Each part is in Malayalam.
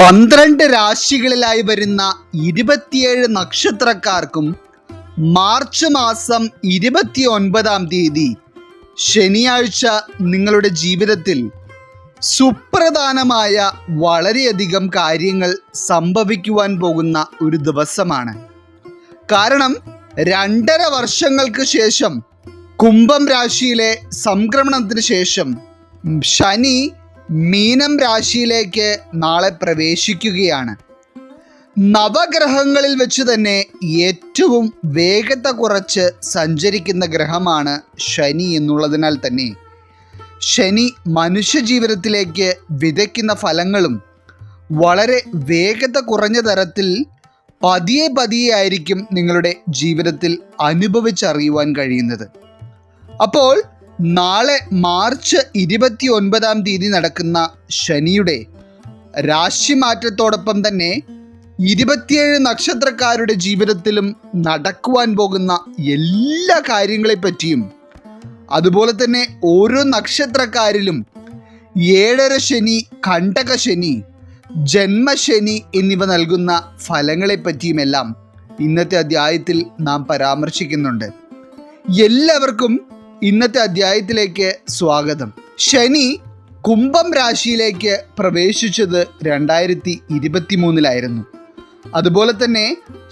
12 രാശികളിലായി വരുന്ന 27 നക്ഷത്രക്കാർക്കും മാർച്ച് മാസം 29-ാം തീയതി ശനിയാഴ്ച നിങ്ങളുടെ ജീവിതത്തിൽ സുപ്രധാനമായ വളരെയധികം കാര്യങ്ങൾ സംഭവിക്കുവാൻ പോകുന്ന ഒരു ദിവസമാണ്. കാരണം 2.5 വർഷങ്ങൾക്ക് ശേഷം കുംഭം രാശിയിലെ സംക്രമണത്തിന് ശേഷം ശനി മീനം രാശിയിലേക്ക് നാളെ പ്രവേശിക്കുകയാണ്. നവഗ്രഹങ്ങളിൽ വെച്ച് തന്നെ ഏറ്റവും വേഗത കുറച്ച് സഞ്ചരിക്കുന്ന ഗ്രഹമാണ് ശനി എന്നുള്ളതിനാൽ തന്നെ ശനി മനുഷ്യജീവിതത്തിലേക്ക് വിതയ്ക്കുന്ന ഫലങ്ങളും വളരെ വേഗത കുറഞ്ഞ തരത്തിൽ പതിയെ ആയിരിക്കും നിങ്ങളുടെ ജീവിതത്തിൽ അനുഭവിച്ചറിയുവാൻ കഴിയുന്നത്. അപ്പോൾ നാളെ മാർച്ച് 29-ാം തീയതി നടക്കുന്ന ശനിയുടെ രാശിമാറ്റത്തോടൊപ്പം തന്നെ 27 നക്ഷത്രക്കാരുടെ ജീവിതത്തിലും നടക്കുവാൻ പോകുന്ന എല്ലാ കാര്യങ്ങളെപ്പറ്റിയും, അതുപോലെ തന്നെ ഓരോ നക്ഷത്രക്കാരിലും 7.5 ശനി, കണ്ടക ശനി, ജന്മശനി എന്നിവ നൽകുന്ന ഫലങ്ങളെപ്പറ്റിയുമെല്ലാം ഇന്നത്തെ അധ്യായത്തിൽ നാം പരാമർശിക്കുന്നുണ്ട്. എല്ലാവർക്കും ഇന്നത്തെ അധ്യായത്തിലേക്ക് സ്വാഗതം. ശനി കുംഭം രാശിയിലേക്ക് പ്രവേശിച്ചത് 2023-ലായിരുന്നു. അതുപോലെ തന്നെ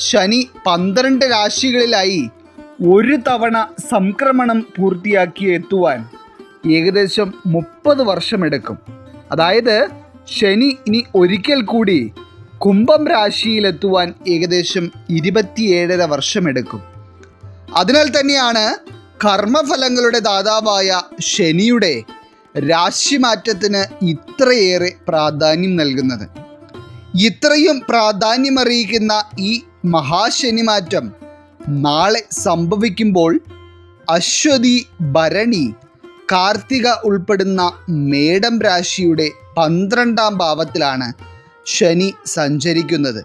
ശനി 12 രാശികളിലായി ഒരു തവണ സംക്രമണം പൂർത്തിയാക്കി എത്തുവാൻ ഏകദേശം 30 വർഷമെടുക്കും. അതായത് ശനി ഇനി ഒരിക്കൽ കൂടി കുംഭം രാശിയിലെത്തുവാൻ ഏകദേശം 27.5 വർഷമെടുക്കും. അതിനാൽ തന്നെയാണ് കർമ്മഫലങ്ങളുടെ ദാതാവായ ശനിയുടെ രാശിമാറ്റത്തിന് ഇത്രയേറെ പ്രാധാന്യം നൽകുന്നത്. ഇത്രയും പ്രാധാന്യമറിയിക്കുന്ന ഈ മഹാശനിമാറ്റം നാളെ സംഭവിക്കുമ്പോൾ അശ്വതി, ഭരണി, കാർത്തിക ഉൾപ്പെടുന്ന മേടം രാശിയുടെ 12-ാം ഭാവത്തിലാണ് ശനി സഞ്ചരിക്കുന്നത്.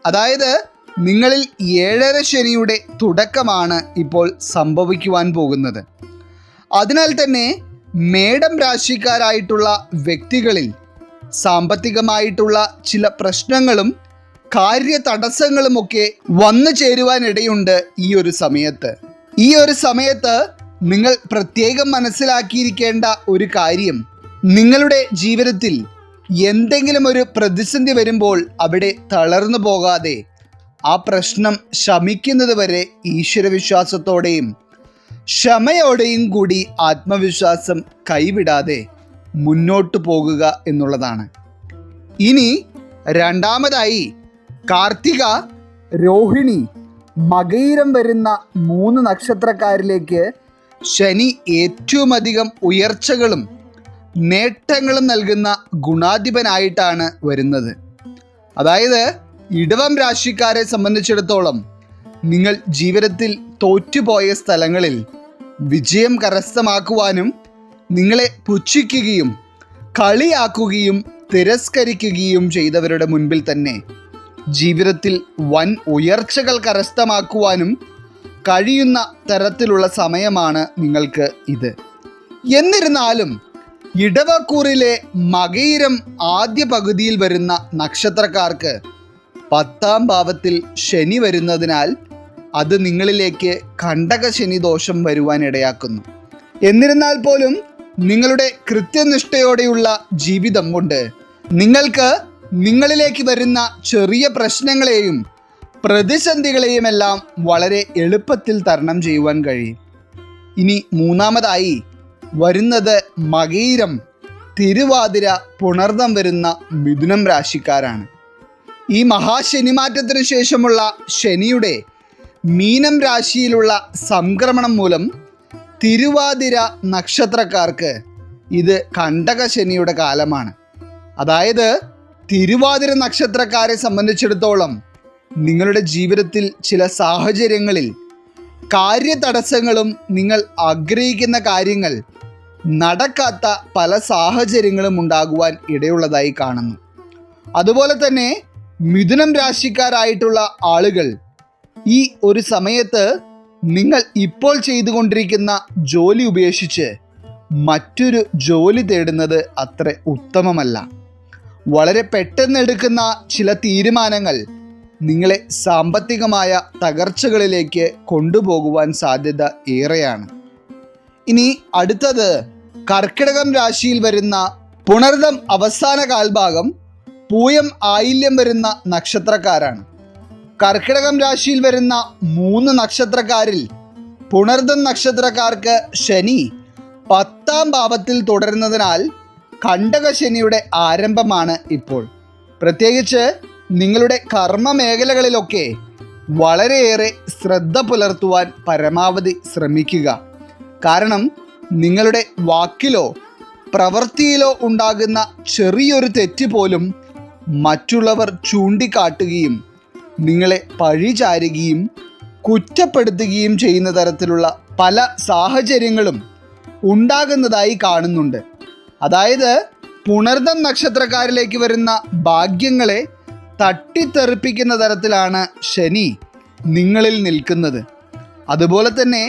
അതായത് നിങ്ങളിൽ 7.5 ശനിയുടെ തുടക്കമാണ് ഇപ്പോൾ സംഭവിക്കുവാൻ പോകുന്നത്. അതിനാൽ തന്നെ മേടം രാശിക്കാരായിട്ടുള്ള വ്യക്തികളിൽ സാമ്പത്തികമായിട്ടുള്ള ചില പ്രശ്നങ്ങളും കാര്യതടസ്സങ്ങളുമൊക്കെ വന്നു ചേരുവാനിടയുണ്ട്. ഈ ഒരു സമയത്ത് നിങ്ങൾ പ്രത്യേകം മനസ്സിലാക്കിയിരിക്കേണ്ട ഒരു കാര്യം, നിങ്ങളുടെ ജീവിതത്തിൽ എന്തെങ്കിലും ഒരു പ്രതിസന്ധി വരുമ്പോൾ അവിടെ തളർന്നു പോകാതെ ആ പ്രശ്നം ശമിക്കുന്നത് വരെ ഈശ്വരവിശ്വാസത്തോടെയും ക്ഷമയോടെയും കൂടി ആത്മവിശ്വാസം കൈവിടാതെ മുന്നോട്ട് പോകുക എന്നുള്ളതാണ്. ഇനി രണ്ടാമതായി കാർത്തിക, രോഹിണി, മകയിരം വരുന്ന 3 നക്ഷത്രക്കാരിലേക്ക് ശനി ഏറ്റവും അധികം ഉയർച്ചകളും നേട്ടങ്ങളും നൽകുന്ന ഗുണാധിപനായിട്ടാണ് വരുന്നത്. അതായത് ഇടവം രാശിക്കാരെ സംബന്ധിച്ചിടത്തോളം നിങ്ങൾ ജീവിതത്തിൽ തോറ്റുപോയ സ്ഥലങ്ങളിൽ വിജയം കരസ്ഥമാക്കുവാനും നിങ്ങളെ പുച്ഛിക്കുകയും കളിയാക്കുകയും തിരസ്കരിക്കുകയും ചെയ്തവരുടെ മുൻപിൽ തന്നെ ജീവിതത്തിൽ വൻ ഉയർച്ചകൾ കരസ്ഥമാക്കുവാനും കഴിയുന്ന തരത്തിലുള്ള സമയമാണ് നിങ്ങൾക്ക് ഇത്. എന്നിരുന്നാലും ഇടവക്കൂറിലെ മകയിരം ആദ്യ പകുതിയിൽ വരുന്ന നക്ഷത്രക്കാർക്ക് 10-ാം ഭാവത്തിൽ ശനി വരുന്നതിനാൽ അത് നിങ്ങളിലേക്ക് കണ്ടക ശനി ദോഷം വരുവാൻ ഇടയാക്കുന്നു. എന്നിരുന്നാൽ പോലും നിങ്ങളുടെ കൃത്യനിഷ്ഠയോടെയുള്ള ജീവിതം കൊണ്ട് നിങ്ങൾക്ക് നിങ്ങളിലേക്ക് വരുന്ന ചെറിയ പ്രശ്നങ്ങളെയും പ്രതിസന്ധികളെയുമെല്ലാം വളരെ എളുപ്പത്തിൽ തരണം ചെയ്യുവാൻ കഴിയും. ഇനി മൂന്നാമതായി വരുന്നത് മകയിരം, തിരുവാതിര, പുണർദം വരുന്ന മിഥുനം രാശിക്കാരാണ്. ഈ മഹാശനിമാറ്റത്തിന് ശേഷമുള്ള ശനിയുടെ മീനം രാശിയിലുള്ള സംക്രമണം മൂലം തിരുവാതിര നക്ഷത്രക്കാർക്ക് ഇത് കണ്ടക ശനിയുടെ കാലമാണ്. അതായത് തിരുവാതിര നക്ഷത്രക്കാരെ സംബന്ധിച്ചിടത്തോളം നിങ്ങളുടെ ജീവിതത്തിൽ ചില സാഹചര്യങ്ങളിൽ കാര്യതടസ്സങ്ങളും നിങ്ങൾ ആഗ്രഹിക്കുന്ന കാര്യങ്ങൾ നടക്കാത്ത പല സാഹചര്യങ്ങളും ഉണ്ടാകുവാൻ ഇടയുള്ളതായി കാണുന്നു. അതുപോലെ തന്നെ മിഥുനം രാശിക്കാരായിട്ടുള്ള ആളുകൾ ഈ ഒരു സമയത്ത് നിങ്ങൾ ഇപ്പോൾ ചെയ്തുകൊണ്ടിരിക്കുന്ന ജോലി ഉപേക്ഷിച്ച് മറ്റൊരു ജോലി തേടുന്നത് അത്ര ഉത്തമമല്ല. വളരെ പെട്ടെന്ന് എടുക്കുന്ന ചില തീരുമാനങ്ങൾ നിങ്ങളെ സാമ്പത്തികമായ തകർച്ചകളിലേക്ക് കൊണ്ടുപോകുവാൻ സാധ്യത ഏറെയാണ്. ഇനി അടുത്തത് കർക്കിടകം രാശിയിൽ വരുന്ന പുണർദം അവസാന കാൽഭാഗം, പൂയം ആയില്യം വരുന്ന നക്ഷത്രക്കാരാണ്. കർക്കിടകം രാശിയിൽ വരുന്ന 3 നക്ഷത്രക്കാരിൽ പുണർദം നക്ഷത്രക്കാർക്ക് ശനി 10ാം ഭാവത്തിൽ തുടരുന്നതിനാൽ കണ്ടകശനിയുടെ ആരംഭമാണ് ഇപ്പോൾ. പ്രത്യേകിച്ച് നിങ്ങളുടെ കർമ്മ മേഖലകളിലൊക്കെ വളരെയേറെ ശ്രദ്ധ പുലർത്തുവാൻ പരമാവധി ശ്രമിക്കുക. കാരണം നിങ്ങളുടെ വാക്കിലോ പ്രവൃത്തിയിലോ ഉണ്ടാകുന്ന ചെറിയൊരു തെറ്റ് പോലും മറ്റുള്ളവർ ചൂണ്ടിക്കാട്ടുകയും നിങ്ങളെ പഴിചാരുകയും കുറ്റപ്പെടുത്തുകയും ചെയ്യുന്ന തരത്തിലുള്ള പല സാഹചര്യങ്ങളും ഉണ്ടാകുന്നതായി കാണുന്നുണ്ട്. അതായത് പുണർദം നക്ഷത്രക്കാരിലേക്ക് വരുന്ന ഭാഗ്യങ്ങളെ തട്ടിത്തെറിപ്പിക്കുന്ന തരത്തിലാണ് ശനി നിങ്ങളിൽ നിൽക്കുന്നത്. അതുപോലെ തന്നെ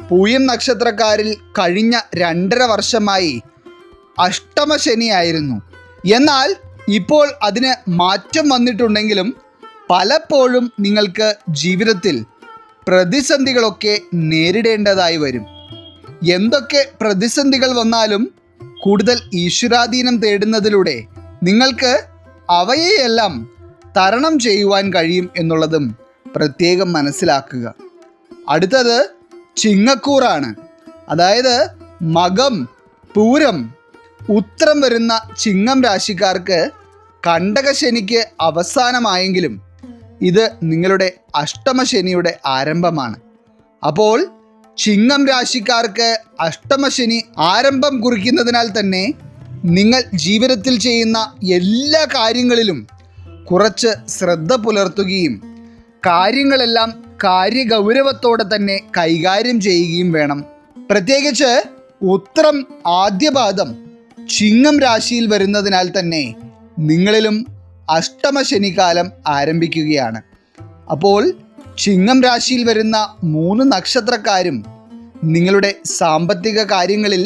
പൂയം നക്ഷത്രക്കാരിൽ കഴിഞ്ഞ 2.5 വർഷമായി അഷ്ടമ ശനിയായിരുന്നു. എന്നാൽ ഇപ്പോൾ അതിന് മാറ്റം വന്നിട്ടുണ്ടെങ്കിലും പലപ്പോഴും നിങ്ങൾക്ക് ജീവിതത്തിൽ പ്രതിസന്ധികളൊക്കെ നേരിടേണ്ടതായി വരും. എന്തൊക്കെ പ്രതിസന്ധികൾ വന്നാലും കൂടുതൽ ഈശ്വരാധീനം തേടുന്നതിലൂടെ നിങ്ങൾക്ക് അവയെയെല്ലാം തരണം ചെയ്യുവാൻ കഴിയും എന്നുള്ളതും പ്രത്യേകം മനസ്സിലാക്കുക. അടുത്തത് ചിങ്ങക്കൂറാണ്. അതായത് മകം, പൂരം, ഉത്രം വരുന്ന ചിങ്ങം രാശിക്കാർക്ക് കണ്ടകശനിക്ക് അവസാനമായെങ്കിലും ഇത് നിങ്ങളുടെ അഷ്ടമശനിയുടെ ആരംഭമാണ്. അപ്പോൾ ചിങ്ങം രാശിക്കാർക്ക് അഷ്ടമശനി ആരംഭം കുറിക്കുന്നതിനാൽ തന്നെ നിങ്ങൾ ജീവിതത്തിൽ ചെയ്യുന്ന എല്ലാ കാര്യങ്ങളിലും കുറച്ച് ശ്രദ്ധ പുലർത്തുകയും കാര്യങ്ങളെല്ലാം കാര്യഗൗരവത്തോടെ തന്നെ കൈകാര്യം ചെയ്യുകയും വേണം. പ്രത്യേകിച്ച് ഉത്രം ആദ്യപാദം ചിങ്ങം രാശിയിൽ വരുന്നതിനാൽ തന്നെ നിങ്ങളിലും അഷ്ടമശനിക്കാലം ആരംഭിക്കുകയാണ്. അപ്പോൾ ചിങ്ങം രാശിയിൽ വരുന്ന 3 നക്ഷത്രക്കാരും നിങ്ങളുടെ സാമ്പത്തിക കാര്യങ്ങളിൽ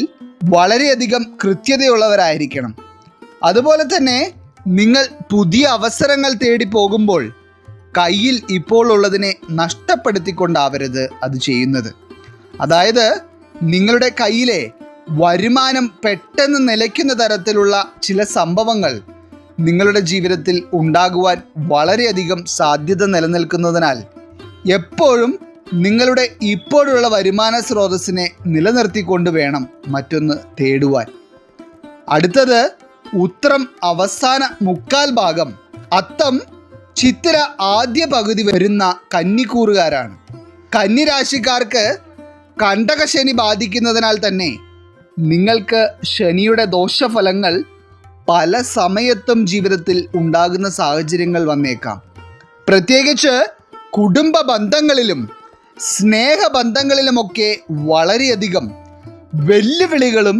വളരെയധികം കൃത്യതയുള്ളവരായിരിക്കണം. അതുപോലെ തന്നെ നിങ്ങൾ പുതിയ അവസരങ്ങൾ തേടി പോകുമ്പോൾ കയ്യിൽ ഇപ്പോൾ ഉള്ളതിനെ നഷ്ടപ്പെടുത്തിക്കൊണ്ടാവരുത് അത് ചെയ്യുന്നത്. അതായത് നിങ്ങളുടെ കയ്യിലെ വരുമാനം പെട്ടെന്ന് നിലയ്ക്കുന്ന തരത്തിലുള്ള ചില സംഭവങ്ങൾ നിങ്ങളുടെ ജീവിതത്തിൽ ഉണ്ടാകുവാൻ വളരെയധികം സാധ്യത നിലനിൽക്കുന്നതിനാൽ എപ്പോഴും നിങ്ങളുടെ ഇപ്പോഴുള്ള വരുമാന സ്രോതസ്സിനെ നിലനിർത്തിക്കൊണ്ട് വേണം മറ്റൊന്ന് തേടുവാൻ. അടുത്തത് ഉത്രം അവസാന മുക്കാൽ ഭാഗം, അത്തം, ചിത്തിര ആദ്യ പകുതി വരുന്ന കന്നിക്കൂറുകാരാണ്. കന്നിരാശിക്കാർക്ക് കണ്ടകശനി ബാധിക്കുന്നതിനാൽ തന്നെ നിങ്ങൾക്ക് ശനിയുടെ ദോഷഫലങ്ങൾ പല സമയത്തും ജീവിതത്തിൽ ഉണ്ടാകുന്ന സാഹചര്യങ്ങൾ വന്നേക്കാം. പ്രത്യേകിച്ച് കുടുംബ ബന്ധങ്ങളിലും സ്നേഹബന്ധങ്ങളിലുമൊക്കെ വളരെയധികം വെല്ലുവിളികളും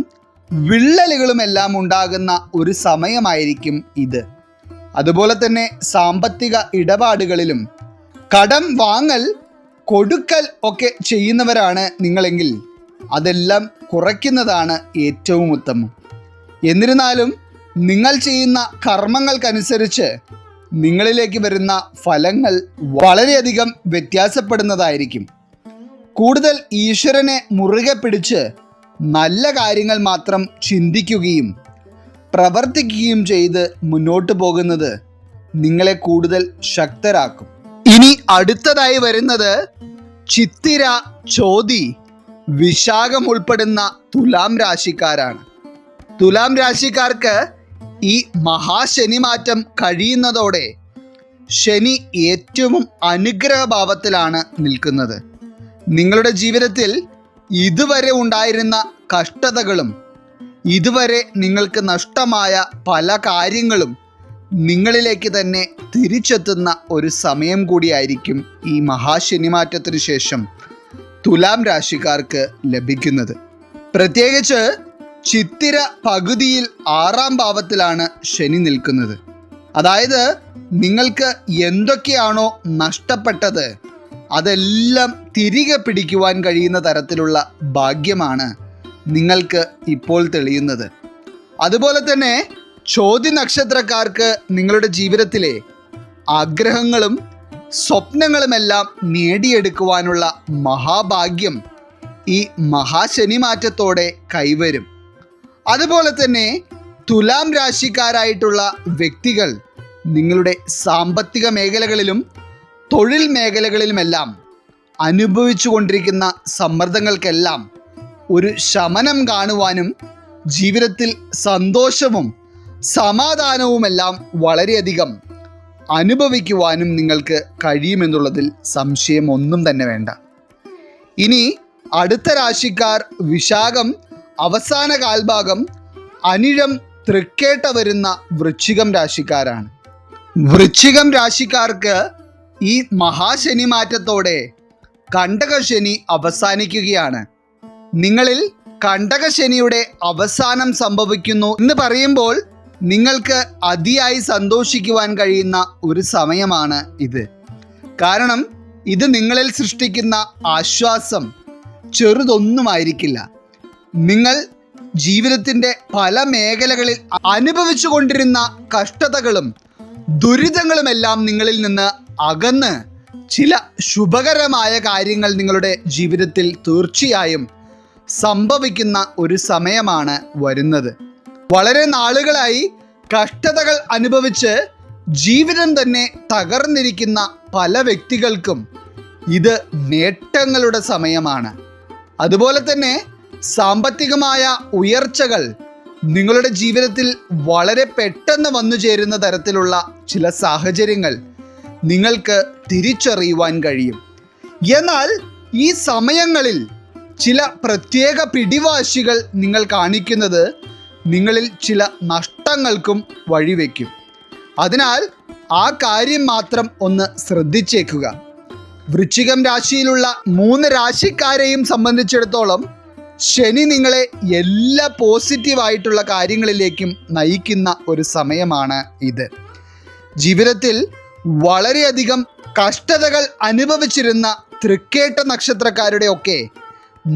വിള്ളലുകളും എല്ലാം ഉണ്ടാകുന്ന ഒരു സമയമായിരിക്കും ഇത്. അതുപോലെ തന്നെ സാമ്പത്തിക ഇടപാടുകളിലും കടം വാങ്ങൽ കൊടുക്കൽ ഒക്കെ ചെയ്യുന്നവരാണ് നിങ്ങളെങ്കിൽ അതെല്ലാം കുറയ്ക്കുന്നതാണ് ഏറ്റവും ഉത്തമം. എന്നിരുന്നാലും നിങ്ങൾ ചെയ്യുന്ന കർമ്മങ്ങൾക്കനുസരിച്ച് നിങ്ങളിലേക്ക് വരുന്ന ഫലങ്ങൾ വളരെയധികം വ്യത്യാസപ്പെടുന്നതായിരിക്കും. കൂടുതൽ ഈശ്വരനെ മുറുകെ പിടിച്ച് നല്ല കാര്യങ്ങൾ മാത്രം ചിന്തിക്കുകയും പ്രവർത്തിക്കുകയും ചെയ്ത് മുന്നോട്ട് പോകുന്നത് നിങ്ങളെ കൂടുതൽ ശക്തരാക്കും. ഇനി അടുത്തതായി വരുന്നത് ചിത്തിര, ചോതി, വിശാഖം ഉൾപ്പെടുന്ന തുലാം രാശിക്കാരാണ്. തുലാം രാശിക്കാർക്ക് ഈ മഹാശനി മാറ്റം കഴിയുന്നതോടെ ശനി ഏറ്റവും അനുഗ്രഹഭാവത്തിലാണ് നിൽക്കുന്നത്. നിങ്ങളുടെ ജീവിതത്തിൽ ഇതുവരെ ഉണ്ടായിരുന്ന കഷ്ടതകളും ഇതുവരെ നിങ്ങൾക്ക് നഷ്ടമായ പല കാര്യങ്ങളും നിങ്ങളിലേക്ക് തന്നെ തിരിച്ചെത്തുന്ന ഒരു സമയം കൂടിയായിരിക്കും ഈ മഹാശനിമാറ്റത്തിനു ശേഷം തുലാം രാശിക്കാർക്ക് ലഭിക്കുന്നത്. പ്രത്യേകിച്ച് ചിത്തിര പകുതിയിൽ 6ാം ഭാവത്തിലാണ് ശനി നിൽക്കുന്നത്. അതായത് നിങ്ങൾക്ക് എന്തൊക്കെയാണോ നഷ്ടപ്പെട്ടത് അതെല്ലാം തിരികെ പിടിക്കുവാൻ കഴിയുന്ന തരത്തിലുള്ള ഭാഗ്യമാണ് നിങ്ങൾക്ക് ഇപ്പോൾ തെളിയുന്നത്. അതുപോലെ തന്നെ ചോതി നക്ഷത്രക്കാർക്ക് നിങ്ങളുടെ ജീവിതത്തിലെ ആഗ്രഹങ്ങളും സ്വപ്നങ്ങളുമെല്ലാം നേടിയെടുക്കുവാനുള്ള മഹാഭാഗ്യം ഈ മഹാശനി മാറ്റത്തോടെ കൈവരും. അതുപോലെ തന്നെ തുലാം രാശിക്കാരായിട്ടുള്ള വ്യക്തികൾ നിങ്ങളുടെ സാമ്പത്തിക മേഖലകളിലും തൊഴിൽ മേഖലകളിലുമെല്ലാം അനുഭവിച്ചു കൊണ്ടിരിക്കുന്ന സമ്മർദ്ദങ്ങൾക്കെല്ലാം ഒരു ശമനം കാണുവാനും ജീവിതത്തിൽ സന്തോഷവും സമാധാനവുമെല്ലാം വളരെയധികം അനുഭവിക്കുവാനും നിങ്ങൾക്ക് കഴിയുമെന്നുള്ളതിൽ സംശയം ഒന്നും തന്നെ വേണ്ട. ഇനി അടുത്ത രാശിക്കാർ വിശാഖം അവസാന കാൽഭാഗം അനിഴം തൃക്കേട്ട വരുന്ന വൃശ്ചികം രാശിക്കാരാണ്. വൃശ്ചികം രാശിക്കാർക്ക് ഈ മഹാശനി മാറ്റത്തോടെ കണ്ടകശനി അവസാനിക്കുകയാണ്. നിങ്ങളിൽ കണ്ടകശനിയുടെ അവസാനം സംഭവിക്കുന്നു എന്ന് പറയുമ്പോൾ നിങ്ങൾക്ക് അതിയായി സന്തോഷിക്കുവാൻ കഴിയുന്ന ഒരു സമയമാണ് ഇത്. കാരണം ഇത് നിങ്ങളിൽ സൃഷ്ടിക്കുന്ന ആശ്വാസം ചെറുതൊന്നുമായിരിക്കില്ല. നിങ്ങൾ ജീവിതത്തിൻ്റെ പല മേഖലകളിൽ അനുഭവിച്ചു കൊണ്ടിരുന്ന കഷ്ടതകളും ദുരിതങ്ങളുമെല്ലാം നിങ്ങളിൽ നിന്ന് അകന്ന് ചില ശുഭകരമായ കാര്യങ്ങൾ നിങ്ങളുടെ ജീവിതത്തിൽ തീർച്ചയായും സംഭവിക്കുന്ന ഒരു സമയമാണ് വരുന്നത്. വളരെ നാളുകളായി കഷ്ടതകൾ അനുഭവിച്ച് ജീവിതം തന്നെ തകർന്നിരിക്കുന്ന പല വ്യക്തികൾക്കും ഇത് നേട്ടങ്ങളുടെ സമയമാണ്. അതുപോലെ തന്നെ സാമ്പത്തികമായ ഉയർച്ചകൾ നിങ്ങളുടെ ജീവിതത്തിൽ വളരെ പെട്ടെന്ന് വന്നു ചേരുന്ന തരത്തിലുള്ള ചില സാഹചര്യങ്ങൾ നിങ്ങൾക്ക് തിരിച്ചറിയുവാൻ കഴിയും. എന്നാൽ ഈ സമയങ്ങളിൽ ചില പ്രത്യേക പിടിവാശികൾ നിങ്ങൾ കാണിക്കുന്നത് നിങ്ങളിൽ ചില നഷ്ടങ്ങൾക്കും വഴിവെക്കും. അതിനാൽ ആ കാര്യം മാത്രം ഒന്ന് ശ്രദ്ധിച്ചേക്കുക. വൃശ്ചികം രാശിയിലുള്ള 3 രാശിക്കാരെയും സംബന്ധിച്ചിടത്തോളം ശനി നിങ്ങളെ എല്ലാ പോസിറ്റീവായിട്ടുള്ള കാര്യങ്ങളിലേക്കും നയിക്കുന്ന ഒരു സമയമാണ് ഇത്. ജീവിതത്തിൽ വളരെയധികം കഷ്ടതകൾ അനുഭവിച്ചിരുന്ന തൃക്കേട്ട നക്ഷത്രക്കാരുടെ ഒക്കെ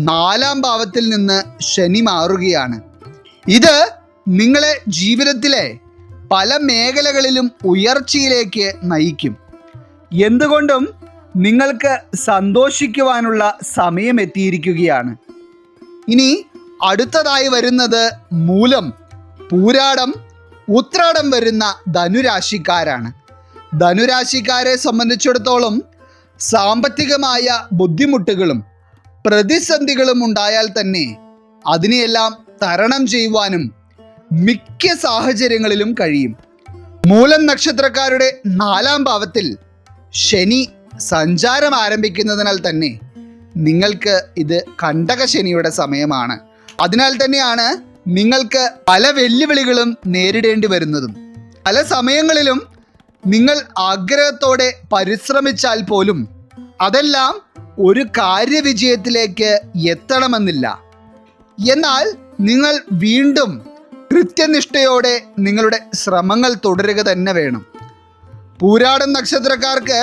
4ാം ഭാവത്തിൽ നിന്ന് ശനി മാറുകയാണ്. ഇത് നിങ്ങളെ ജീവിതത്തിലെ പല മേഖലകളിലും ഉയർച്ചയിലേക്ക് നയിക്കും. എന്തുകൊണ്ടും നിങ്ങൾക്ക് സന്തോഷിക്കുവാനുള്ള സമയം എത്തിയിരിക്കുകയാണ്. ഇനി അടുത്തതായി വരുന്നത് മൂലം, പൂരാടം, ഉത്രാടം വരുന്ന ധനുരാശിക്കാരാണ്. ധനുരാശിക്കാരെ സംബന്ധിച്ചിടത്തോളം സാമ്പത്തികമായ ബുദ്ധിമുട്ടുകളും പ്രതിസന്ധികളും ഉണ്ടായാൽ തന്നെ അതിനെയെല്ലാം തരണം ചെയ്യുവാനും മിക്ക സാഹചര്യങ്ങളിലും കഴിയും. മൂലം നക്ഷത്രക്കാരുടെ 4ാം ഭാവത്തിൽ ശനി സഞ്ചാരം ആരംഭിക്കുന്നതിനാൽ തന്നെ നിങ്ങൾക്ക് ഇത് കണ്ടകശനിയുടെ സമയമാണ്. അതിനാൽ തന്നെയാണ് നിങ്ങൾക്ക് പല വെല്ലുവിളികളും നേരിടേണ്ടി വരുന്നതും. പല സമയങ്ങളിലും നിങ്ങൾ ആഗ്രഹത്തോടെ പരിശ്രമിച്ചാൽ പോലും അതെല്ലാം ഒരു കാര്യവിജയത്തിലേക്ക് എത്തണമെന്നില്ല. എന്നാൽ നിങ്ങൾ വീണ്ടും കൃത്യനിഷ്ഠയോടെ നിങ്ങളുടെ ശ്രമങ്ങൾ തുടരുക തന്നെ വേണം. പൂരാടം നക്ഷത്രക്കാർക്ക്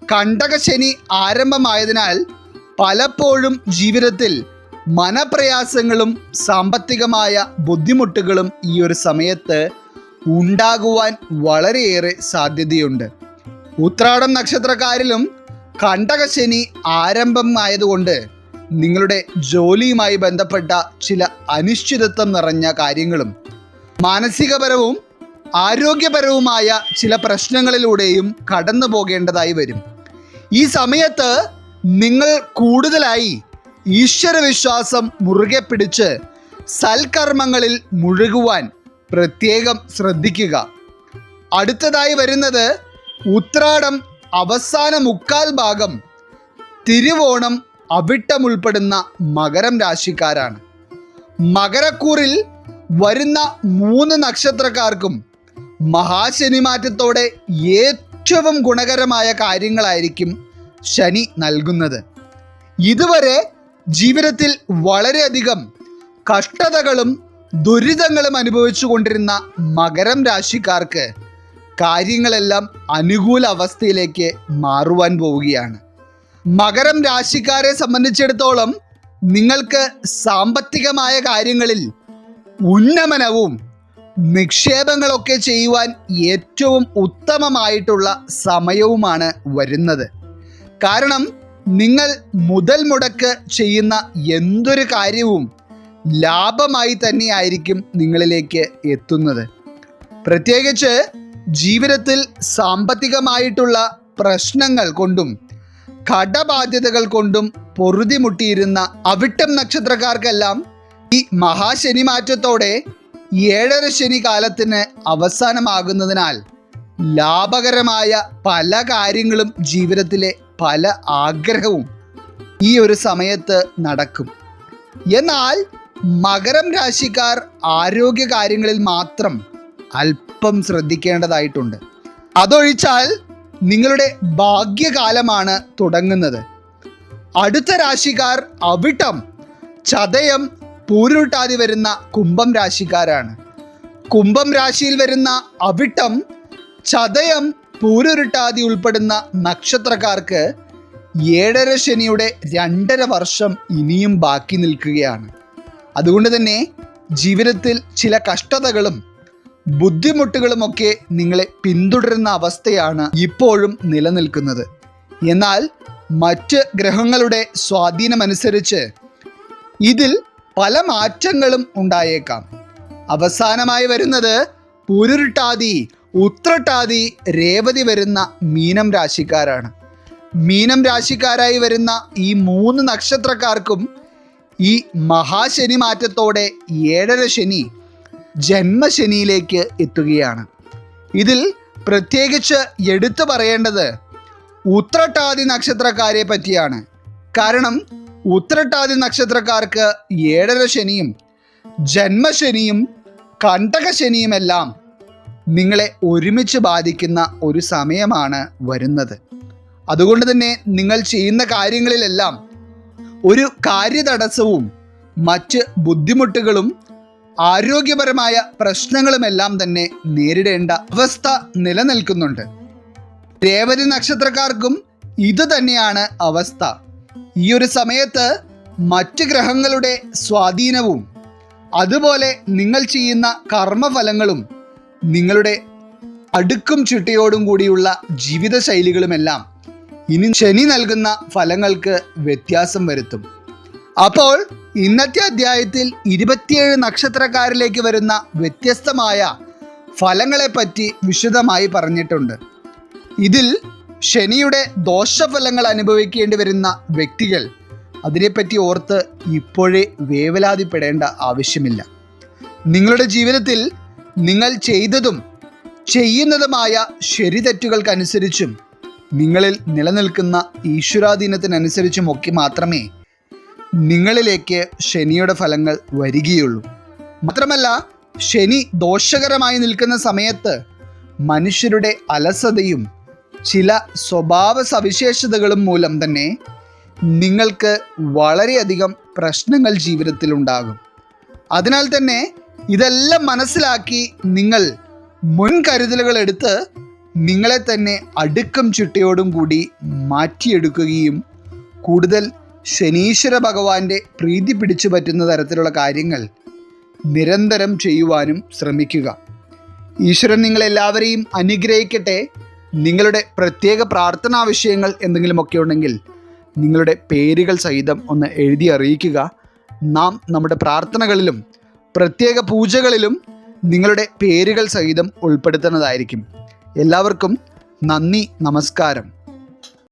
കണ്ടകശനി ആരംഭമായതിനാൽ പലപ്പോഴും ജീവിതത്തിൽ മനപ്രയാസങ്ങളും സാമ്പത്തികമായ ബുദ്ധിമുട്ടുകളും ഈ ഒരു സമയത്ത് ഉണ്ടാകുവാൻ വളരെയേറെ സാധ്യതയുണ്ട്. ഉത്രാടം നക്ഷത്രക്കാരിലും കണ്ടകശനി ആരംഭമായതുകൊണ്ട് നിങ്ങളുടെ ജോലിയുമായി ബന്ധപ്പെട്ട ചില അനിശ്ചിതത്വം നിറഞ്ഞ കാര്യങ്ങളും മാനസികപരവും ആരോഗ്യപരവുമായ ചില പ്രശ്നങ്ങളിലൂടെയും കടന്നു പോകേണ്ടതായി വരും. ഈ സമയത്ത് നിങ്ങൾ കൂടുതലായി ഈശ്വരവിശ്വാസം മുറുകെ പിടിച്ച് സൽക്കർമ്മങ്ങളിൽ മുഴുകുവാൻ പ്രത്യേകം ശ്രദ്ധിക്കുക. അടുത്തതായി വരുന്നത് ഉത്രാടം അവസാന 1/4 ഭാഗം, തിരുവോണം, അവിട്ടം ഉൾപ്പെടുന്ന മകരം രാശിക്കാരാണ്. മകരക്കൂറിൽ വരുന്ന 3 നക്ഷത്രക്കാർക്കും മഹാശനിമാറ്റത്തോടെ ഏറ്റവും ഗുണകരമായ കാര്യങ്ങളായിരിക്കും ശനി നൽകുന്നത്. ഇതുവരെ ജീവിതത്തിൽ വളരെയധികം കഷ്ടതകളും ദുരിതങ്ങളും അനുഭവിച്ചു കൊണ്ടിരുന്ന മകരം രാശിക്കാർക്ക് കാര്യങ്ങളെല്ലാം അനുകൂല അവസ്ഥയിലേക്ക് മാറുവാൻ പോവുകയാണ്. മകരം രാശിക്കാരെ സംബന്ധിച്ചിടത്തോളം നിങ്ങൾക്ക് സാമ്പത്തികമായ കാര്യങ്ങളിൽ ഉന്നമനവും നിക്ഷേപങ്ങളൊക്കെ ചെയ്യുവാൻ ഏറ്റവും ഉത്തമമായിട്ടുള്ള സമയവുമാണ് വരുന്നത്. കാരണം നിങ്ങൾ മുതൽ മുടക്ക് ചെയ്യുന്ന എന്തൊരു കാര്യവും ലാഭമായി തന്നെയായിരിക്കും നിങ്ങളിലേക്ക് എത്തുന്നത്. പ്രത്യേകിച്ച് ജീവിതത്തിൽ സാമ്പത്തികമായിട്ടുള്ള പ്രശ്നങ്ങൾ കൊണ്ടും കടബാധ്യതകൾ കൊണ്ടും പൊറുതിമുട്ടിയിരുന്ന അവിട്ടം നക്ഷത്രക്കാർക്കെല്ലാം ഈ മഹാശനി മാറ്റത്തോടെ 7.5 ശനി കാലത്തിന് അവസാനമാകുന്നതിനാൽ ലാഭകരമായ പല കാര്യങ്ങളും ജീവിതത്തിലെ പല ആഗ്രഹവും ഈ ഒരു സമയത്ത് നടക്കും. എന്നാൽ മകരം രാശിക്കാർ ആരോഗ്യ കാര്യങ്ങളിൽ മാത്രം അല്പം ശ്രദ്ധിക്കേണ്ടതായിട്ടുണ്ട്. അതൊഴിച്ചാൽ നിങ്ങളുടെ ഭാഗ്യകാലമാണ് തുടങ്ങുന്നത്. അടുത്ത രാശിക്കാർ അവിട്ടം, ചതയം, പൂരുരുട്ടാതി വരുന്ന കുംഭം രാശിക്കാരാണ്. കുംഭം രാശിയിൽ വരുന്ന അവിട്ടം, ചതയം, പൂരുരുട്ടാതി ഉൾപ്പെടുന്ന നക്ഷത്രക്കാർക്ക് 7.5 ശനിയുടെ 2.5 വർഷം ഇനിയും ബാക്കി നിൽക്കുകയാണ്. അതുകൊണ്ട് തന്നെ ജീവിതത്തിൽ ചില കഷ്ടതകളും ബുദ്ധിമുട്ടുകളുമൊക്കെ നിങ്ങളെ പിന്തുടരുന്ന അവസ്ഥയാണ് ഇപ്പോഴും നിലനിൽക്കുന്നത്. എന്നാൽ മറ്റ് ഗ്രഹങ്ങളുടെ സ്വാധീനമനുസരിച്ച് ഇതിൽ പല മാറ്റങ്ങളും ഉണ്ടായേക്കാം. അവസാനമായി വരുന്നത് പൂരുരുട്ടാതി, ഉത്രട്ടാതി, രേവതി വരുന്ന മീനം രാശിക്കാരാണ്. മീനം രാശിക്കാരായി വരുന്ന ഈ 3 നക്ഷത്രക്കാർക്കും ഈ മഹാശനി മാറ്റത്തോടെ 7.5 ശനി ജന്മശനിയിലേക്ക് എത്തുകയാണ്. ഇതിൽ പ്രത്യേകിച്ച് എടുത്തു പറയേണ്ടത് ഉത്രട്ടാതി നക്ഷത്രക്കാരെ പറ്റിയാണ്. കാരണം ഉത്രട്ടാതി നക്ഷത്രക്കാർക്ക് 7.5 ശനിയും ജന്മശനിയും കണ്ടകശനിയുമെല്ലാം നിങ്ങളെ ഒരുമിച്ച് ബാധിക്കുന്ന ഒരു സമയമാണ് വരുന്നത്. അതുകൊണ്ട് തന്നെ നിങ്ങൾ ചെയ്യുന്ന കാര്യങ്ങളിലെല്ലാം ഒരു കാര്യതടസ്സവും മറ്റ് ബുദ്ധിമുട്ടുകളും ആരോഗ്യപരമായ പ്രശ്നങ്ങളുമെല്ലാം തന്നെ നേരിടേണ്ട അവസ്ഥ നിലനിൽക്കുന്നുണ്ട്. രേവതി നക്ഷത്രക്കാർക്കും ഇത് തന്നെയാണ് അവസ്ഥ. ഈ ഒരു സമയത്ത് മറ്റ് ഗ്രഹങ്ങളുടെ സ്വാധീനവും അതുപോലെ നിങ്ങൾ ചെയ്യുന്ന കർമ്മഫലങ്ങളും നിങ്ങളുടെ അടുക്കും ചിട്ടയോടും കൂടിയുള്ള ജീവിതശൈലികളുമെല്ലാം ഇനി ശനി നൽകുന്ന ഫലങ്ങൾക്ക് വ്യത്യാസം വരുത്തും. അപ്പോൾ ഇന്നത്തെ അധ്യായത്തിൽ 27 നക്ഷത്രക്കാരിലേക്ക് വരുന്ന വ്യത്യസ്തമായ ഫലങ്ങളെപ്പറ്റി വിശദമായി പറഞ്ഞിട്ടുണ്ട്. ഇതിൽ ശനിയുടെ ദോഷഫലങ്ങൾ അനുഭവിക്കേണ്ടി വരുന്ന വ്യക്തികൾ അതിനെപ്പറ്റി ഓർത്ത് ഇപ്പോഴേ വേവലാതിപ്പെടേണ്ട ആവശ്യമില്ല. നിങ്ങളുടെ ജീവിതത്തിൽ നിങ്ങൾ ചെയ്തതും ചെയ്യുന്നതുമായ ശരിതെറ്റുകൾക്കനുസരിച്ചും നിങ്ങളിൽ നിലനിൽക്കുന്ന ഈശ്വരാധീനത്തിനനുസരിച്ചുമൊക്കെ മാത്രമേ നിങ്ങളിലേക്ക് ശനിയുടെ ഫലങ്ങൾ വരികയുള്ളൂ. മാത്രമല്ല, ശനി ദോഷകരമായി നിൽക്കുന്ന സമയത്ത് മനുഷ്യരുടെ അലസതയും ചില സ്വഭാവ സവിശേഷതകളും മൂലം തന്നെ നിങ്ങൾക്ക് വളരെയധികം പ്രശ്നങ്ങൾ ജീവിതത്തിലുണ്ടാകും. അതിനാൽ തന്നെ ഇതെല്ലാം മനസ്സിലാക്കി നിങ്ങൾ മുൻകരുതലുകൾ എടുത്ത് നിങ്ങളെ തന്നെ അടുക്കും ചിട്ടയോടും കൂടി മാറ്റിയെടുക്കുകയും കൂടുതൽ ശനീശ്വര ഭഗവാന്റെ പ്രീതി പിടിച്ചു പറ്റുന്ന തരത്തിലുള്ള കാര്യങ്ങൾ നിരന്തരം ചെയ്യുവാനും ശ്രമിക്കുക. ഈശ്വരൻ നിങ്ങളെല്ലാവരെയും അനുഗ്രഹിക്കട്ടെ. നിങ്ങളുടെ പ്രത്യേക പ്രാർത്ഥനാ വിഷയങ്ങൾ എന്തെങ്കിലുമൊക്കെ ഉണ്ടെങ്കിൽ നിങ്ങളുടെ പേരുകൾ സഹിതം ഒന്ന് എഴുതി അറിയിക്കുക. നാം നമ്മുടെ പ്രാർത്ഥനകളിലും പ്രത്യേക പൂജകളിലും നിങ്ങളുടെ പേരുകൾ സഹിതം ഉൾപ്പെടുത്തുന്നതായിരിക്കും. എല്ലാവർക്കും നന്ദി, നമസ്കാരം.